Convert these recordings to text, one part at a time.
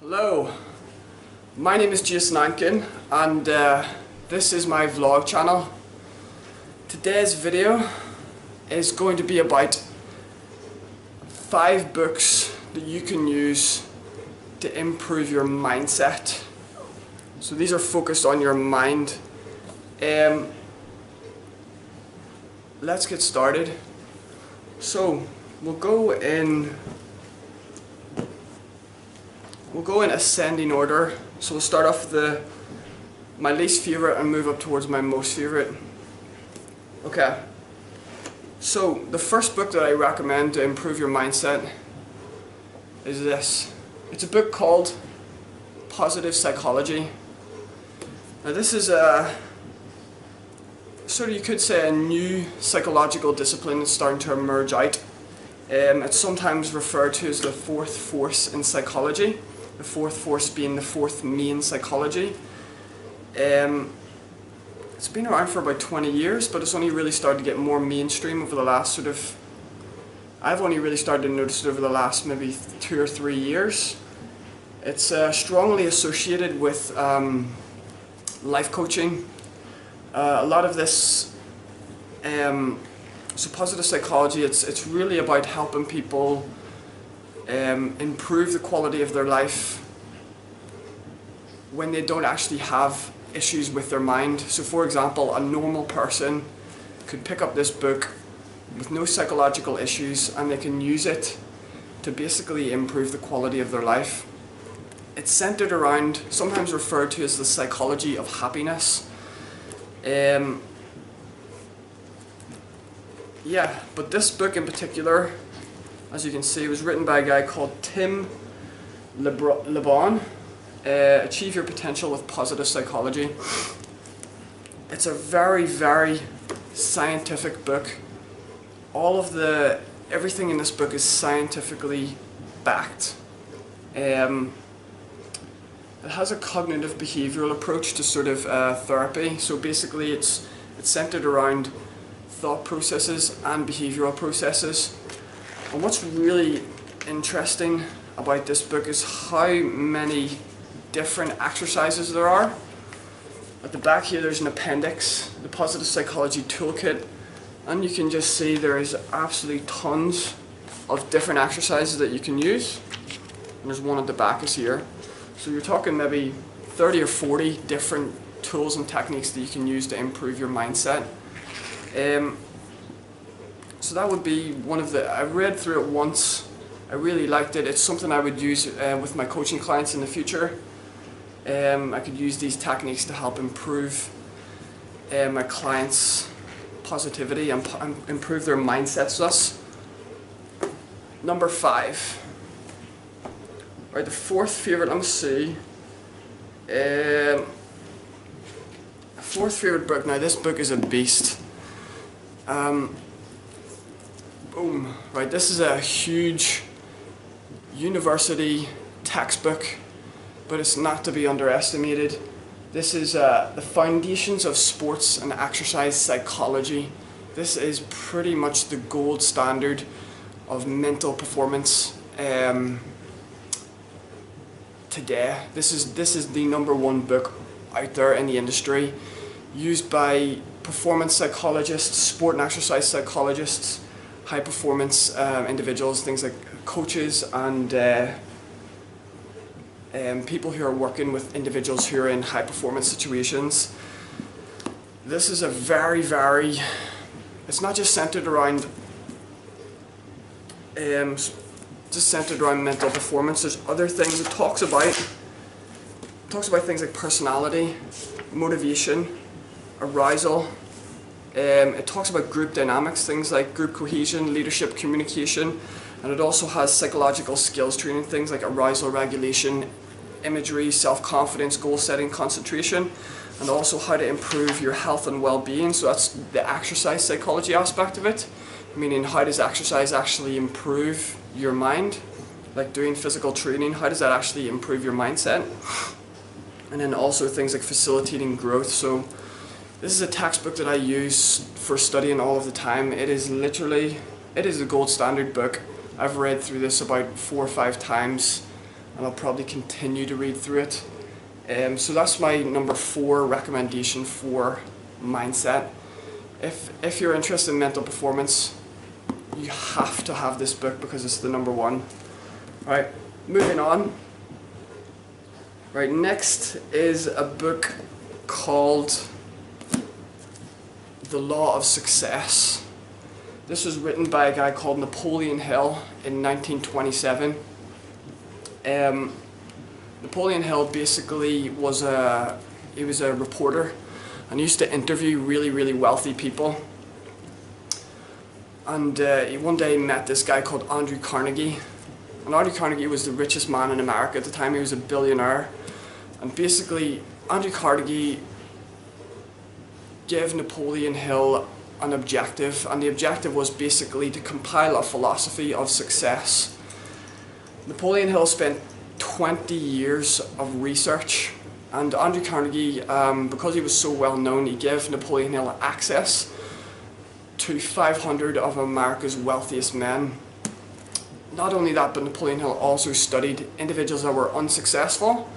Hello, my name is Jason Ankin and this is my vlog channel. Today's video is going to be about 5 books that you can use to improve your mindset. So these are focused on your mind. Let's get started. So we'll go in ascending order. So we'll start off with my least favorite and move up towards my most favorite. Okay. So the first book that I recommend to improve your mindset is this. It's a book called Positive Psychology. Now this is a sort of, you could say, a new psychological discipline that's starting to emerge out. It's sometimes referred to as the fourth force in psychology. The fourth force being the fourth main psychology. It's been around for about 20 years, but it's only really started to get more mainstream over the last I've only really started to notice it over the last maybe 2 or 3 years. It's strongly associated with life coaching. A lot of this, so positive psychology, it's really about helping people improve the quality of their life when they don't actually have issues with their mind. So for example, a normal person could pick up this book with no psychological issues and they can use it to basically improve the quality of their life. It's centered around, sometimes referred to as the psychology of happiness. Yeah, but this book in particular, as you can see, was written by a guy called Tim LeBon. Achieve Your Potential with Positive Psychology. It's a very, very scientific book. Everything in this book is scientifically backed. It has a cognitive behavioral approach to sort of therapy. So basically it's centered around thought processes and behavioral processes. And what's really interesting about this book is how many different exercises there are. At the back here there's an appendix, the Positive Psychology Toolkit, and you can just see there is absolutely tons of different exercises that you can use. And there's one at the back is here. So you're talking maybe 30 or 40 different tools and techniques that you can use to improve your mindset. So that would be one of I read through it once. I really liked it. It's something I would use with my coaching clients in the future. I could use these techniques to help improve my clients' positivity and improve their mindsets thus. Number 5. Right, the fourth favorite, let me see. Fourth favorite book. Now this book is a beast. Boom. Right, this is a huge university textbook, but it's not to be underestimated. This is The Foundations of Sports and Exercise Psychology. This is pretty much the gold standard of mental performance today. This is the #1 book out there in the industry, used by performance psychologists, sport and exercise psychologists, high performance individuals, things like coaches and people who are working with individuals who are in high performance situations. This is a very, very, it's not just centered around mental performance. There's other things it talks about things like personality, motivation, arousal. It talks about group dynamics, things like group cohesion, leadership, communication, and it also has psychological skills training, things like arousal regulation, imagery, self-confidence, goal setting, concentration, and also how to improve your health and well-being. So that's the exercise psychology aspect of it, meaning how does exercise actually improve your mind, like doing physical training, how does that actually improve your mindset? And then also things like facilitating growth. So this is a textbook that I use for studying all of the time. It is a gold standard book. I've read through this about 4 or 5 times. and I'll probably continue to read through it. So that's my number 4 recommendation for mindset. If you're interested in mental performance, you have to have this book because it's the number 1. Right, moving on. Right, next is a book called The Law of Success. This was written by a guy called Napoleon Hill in 1927. Napoleon Hill basically was a reporter and used to interview really wealthy people. And he one day met this guy called Andrew Carnegie. And Andrew Carnegie was the richest man in America at the time. He was a billionaire. And basically, Andrew Carnegie gave Napoleon Hill an objective, and the objective was basically to compile a philosophy of success. Napoleon Hill spent 20 years of research, and Andrew Carnegie, because he was so well known, he gave Napoleon Hill access to 500 of America's wealthiest men. Not only that, but Napoleon Hill also studied individuals that were unsuccessful.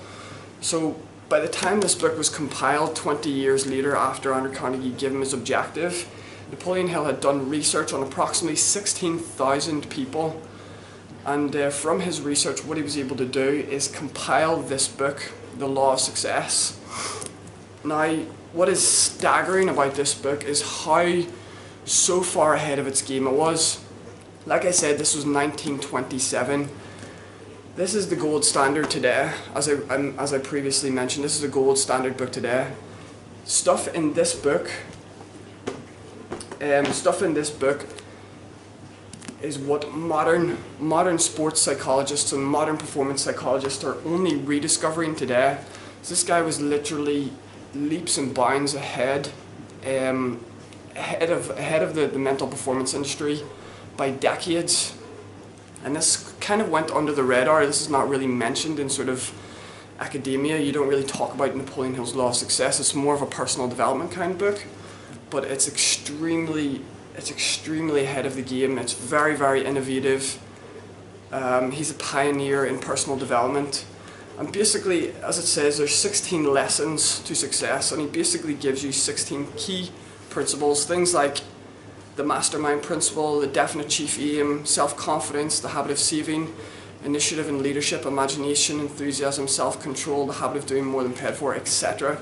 So by the time this book was compiled, 20 years later after Andrew Carnegie gave him his objective, Napoleon Hill had done research on approximately 16,000 people, and from his research what he was able to do is compile this book, The Law of Success. Now, what is staggering about this book is how so far ahead of its game it was. Like I said, this was 1927. This is the gold standard today, as I previously mentioned. This is the gold standard book today. Stuff in this book is what modern sports psychologists and modern performance psychologists are only rediscovering today. So this guy was literally leaps and bounds ahead of the mental performance industry by decades. And this kind of went under the radar. This is not really mentioned in sort of academia. You don't really talk about Napoleon Hill's Law of Success. It's more of a personal development kind of book, but it's extremely ahead of the game. It's very innovative. He's a pioneer in personal development. And basically, as it says, there's 16 lessons to success, and he basically gives you 16 key principles, things like the mastermind principle, the definite chief aim, self-confidence, the habit of saving, initiative and leadership, imagination, enthusiasm, self-control, the habit of doing more than paid for, etc.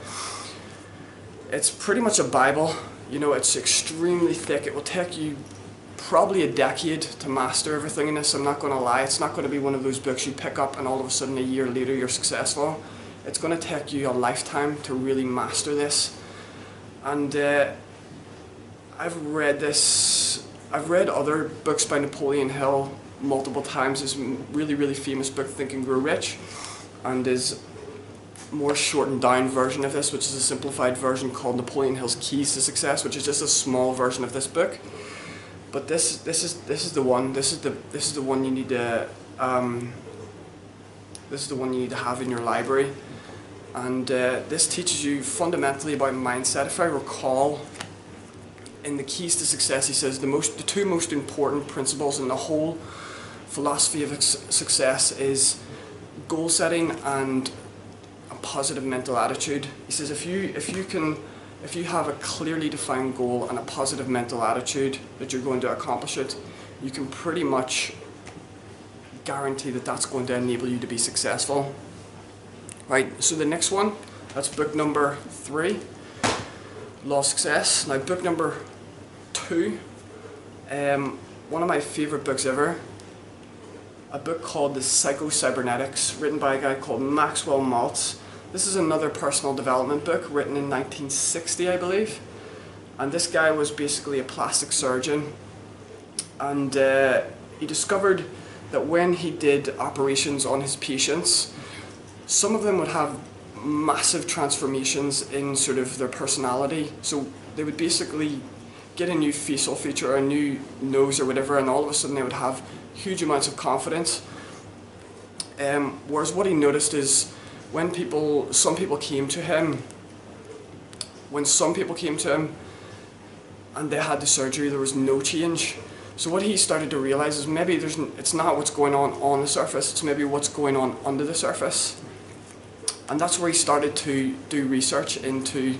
It's pretty much a Bible. You know, it's extremely thick. It will take you probably a decade to master everything in this. I'm not going to lie. It's not going to be one of those books you pick up and all of a sudden a year later you're successful. It's going to take you a lifetime to really master this. And I've read other books by Napoleon Hill multiple times. His really famous book, Think and Grow Rich, and his more shortened down version of this, which is a simplified version called Napoleon Hill's Keys to Success, which is just a small version of this book. But this is the one. This is the one you need to have in your library. And this teaches you fundamentally about mindset. If I recall, in the Keys to Success, he says the two most important principles in the whole philosophy of success is goal setting and a positive mental attitude. He says if you have a clearly defined goal and a positive mental attitude that you're going to accomplish it, you can pretty much guarantee that that's going to enable you to be successful. Right, so the next one, that's book number 3, Law of Success. Now book number 2, one of my favourite books ever, a book called the PsychoCybernetics, written by a guy called Maxwell Maltz. This is another personal development book written in 1960, I believe. And this guy was basically a plastic surgeon. And he discovered that when he did operations on his patients, some of them would have massive transformations in sort of their personality. So they would basically get a new facial feature or a new nose or whatever, and all of a sudden they would have huge amounts of confidence. Whereas what he noticed is when some people came to him and they had the surgery, there was no change. So what he started to realize is maybe it's not what's going on the surface, it's maybe what's going on under the surface. And that's where he started to do research into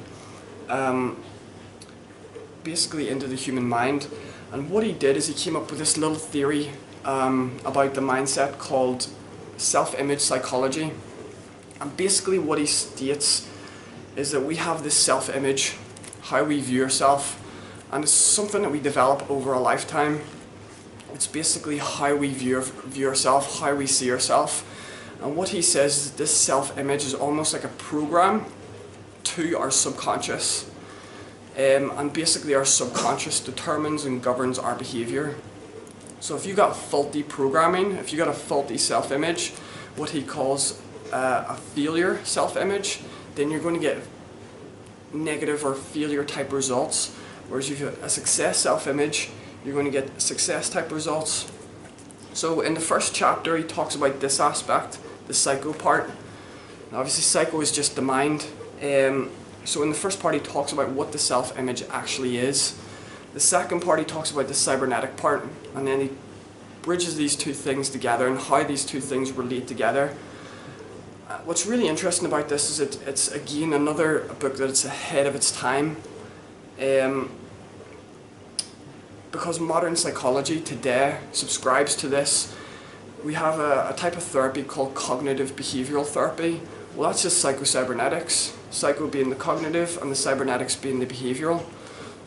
basically into the human mind. And what he did is he came up with this little theory about the mindset called self-image psychology. And basically what he states is that we have this self-image, how we view ourselves, and it's something that we develop over a lifetime. It's basically how we view ourselves, how we see ourselves. And what he says is this self-image is almost like a program to our subconscious. And basically our subconscious determines and governs our behaviour. So if you got faulty programming, if you got a faulty self-image, what he calls a failure self-image, then you're going to get negative or failure type results. Whereas if you have a success self-image, you're going to get success type results. So in the first chapter he talks about this aspect, the psycho part. Now obviously psycho is just the mind. So in the first part he talks about what the self-image actually is. The second part he talks about the cybernetic part, and then he bridges these two things together and how these two things relate together. What's really interesting about this is it's again another book that's ahead of its time. Because modern psychology today subscribes to this. We have a type of therapy called cognitive behavioral therapy. Well, that's just psychocybernetics. Psycho being the cognitive and the cybernetics being the behavioral.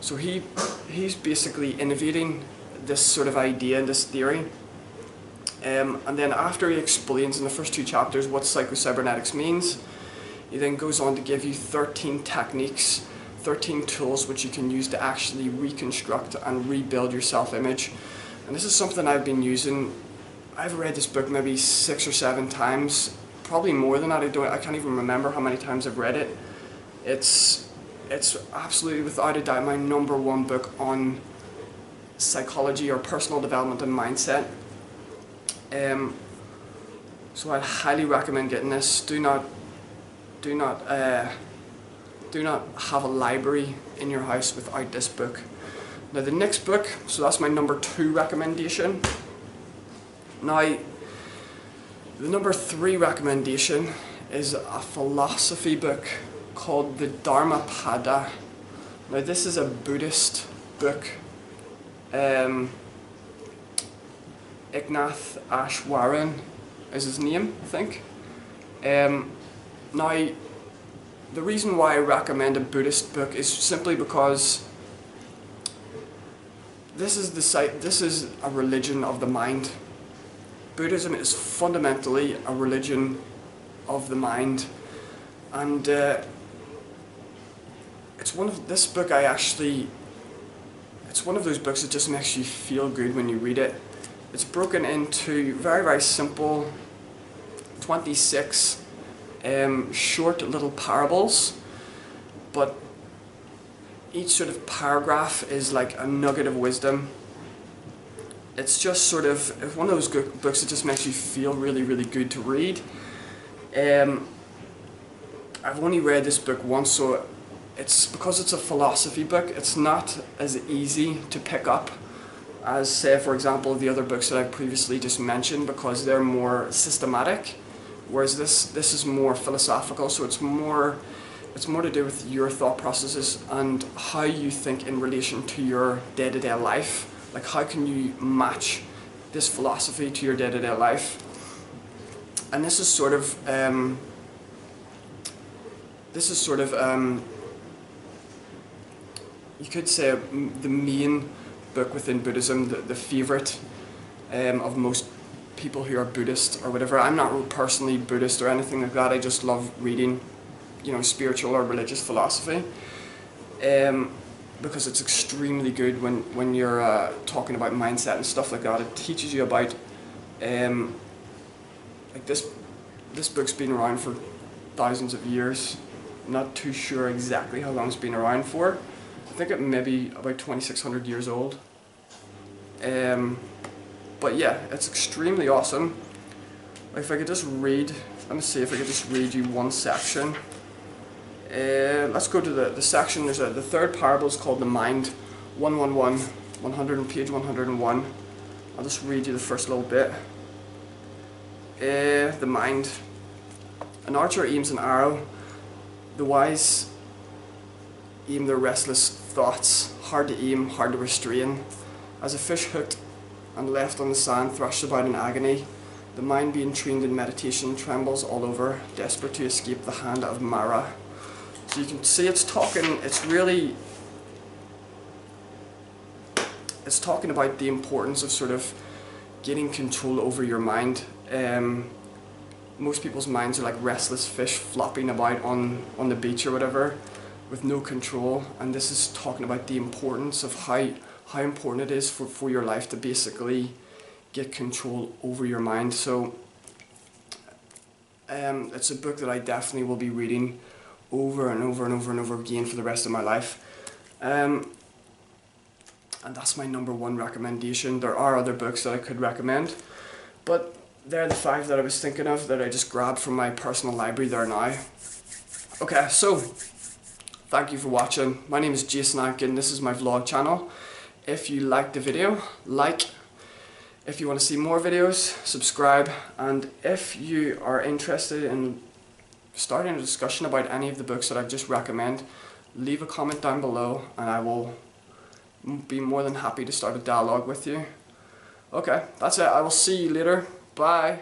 So he's basically innovating this sort of idea and this theory. And then after he explains in the first two chapters what psychocybernetics means, he then goes on to give you 13 techniques, 13 tools which you can use to actually reconstruct and rebuild your self-image. And this is something I've been using. I've read this book maybe 6 or 7 times, probably more than that. I can't even remember how many times I've read it. It's absolutely without a doubt my #1 book on psychology or personal development and mindset. So I'd highly recommend getting this. Do not have a library in your house without this book. Now the next book, so that's my #2 recommendation. Now the #3 recommendation is a philosophy book called the Dharma. Now this is a Buddhist book. Ignath Ashwaran is his name, I think. Now, the reason why I recommend a Buddhist book is simply because this is a religion of the mind. Buddhism is fundamentally a religion of the mind, and it's one of those books that just makes you feel good when you read it. It's broken into very, very simple 26 short little parables, but each sort of paragraph is like a nugget of wisdom. It's just sort of one of those books that just makes you feel really, really good to read. I've only read this book once, so because it's a philosophy book, it's not as easy to pick up as, say, for example, the other books that I've previously just mentioned, because they're more systematic, whereas this is more philosophical. So it's more to do with your thought processes and how you think in relation to your day-to-day life. Like, how can you match this philosophy to your day-to-day life? And this is sort of you could say the main book within Buddhism, the favourite of most people who are Buddhist or whatever. I'm not personally Buddhist or anything like that. I just love reading, spiritual or religious philosophy, because it's extremely good when you're talking about mindset and stuff like that. It teaches you about like this book's been around for thousands of years. I'm not too sure exactly how long it's been around for. I think it may be about 2,600 years old. But yeah, it's extremely awesome. If I could just read, let me see if I could just read you one section. Let's go to the section. The third parable is called the Mind 111. page 101. I'll just read you the first little bit. The mind. An archer aims an arrow. The wise aim their restless thoughts, hard to aim, hard to restrain. As a fish hooked and left on the sand thrashed about in agony, the mind being trained in meditation trembles all over, desperate to escape the hand of Mara. So you can see it's talking about the importance of sort of getting control over your mind. Most people's minds are like restless fish flopping about on the beach or whatever with no control, and this is talking about the importance of how important it is for your life to basically get control over your mind. So it's a book that I definitely will be reading over and over and over and over again for the rest of my life. And that's my #1 recommendation. There are other books that I could recommend, but they're the 5 that I was thinking of that I just grabbed from my personal library there now. Okay, so thank you for watching. My name is Jason Ankin. This is my vlog channel. If you liked the video, like. If you want to see more videos, subscribe. And if you are interested in starting a discussion about any of the books that I've just recommended, leave a comment down below and I will be more than happy to start a dialogue with you. Okay, that's it. I will see you later. Bye.